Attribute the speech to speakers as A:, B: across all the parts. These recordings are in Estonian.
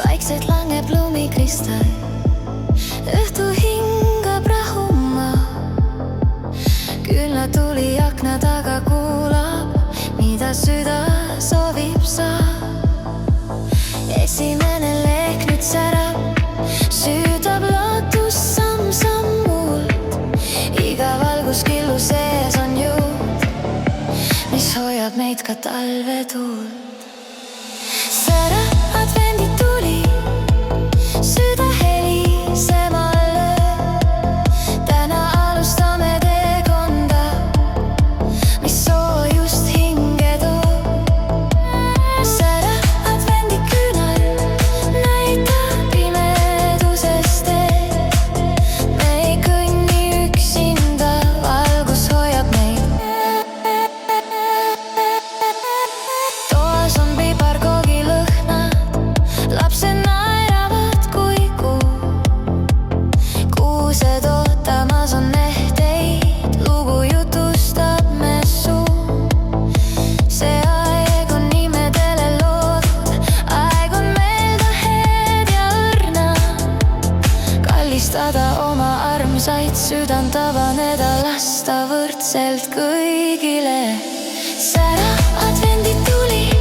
A: Vaikselt langeb lumikristall, õhtu hingab rahuma. Külna tuli akna taga kuulab, mida süda soovib sa. Esimene lehk nüüd särab, süüdab lootus samm-sammult. Iga valguskillu sees on juud, mis hoiab meid ka talvetuult. Sära advendituli, süda helisema lööb. Täna alustame teekonda, mis soojust hinge toob. Sära advendiküünal näitab pimedusest teed. Me ei kõnni üksinda, valgus hoiab meid. Toas on piparkoogi lõhnad, lapsed naeravad kui kuu. Kuused ootamas on ehteid, lugu jutustab messu. See aeg on nimedele loodud, aeg on meelda head ja õrna. Kallistada oma armsaid, südant avaneda, lasta võrdselt kõigile. Sära advendituli,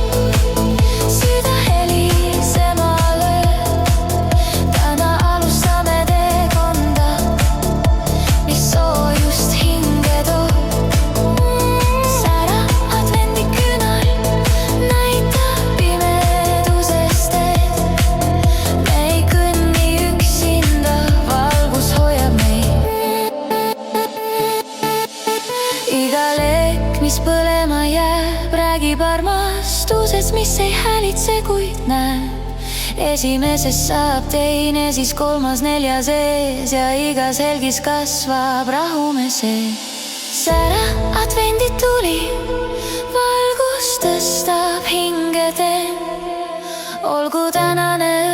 A: süda helisema lööb. Täna alustame teekonda, mis soojust hinge toob. Sära advendiküünal näitab pimedusest teed. Me ei kõnni üksinda, valgus hoiab meid. Iga leek, mis põlema jääb, räägib armastusest, mis ei häälitse, kuid näeb. Esimesest saab teine, siis kolmas, neljas ees ja igas helgis kasvab rahume sees. Sära advendituli, valgus tõstab hinge teen. Olgu tänane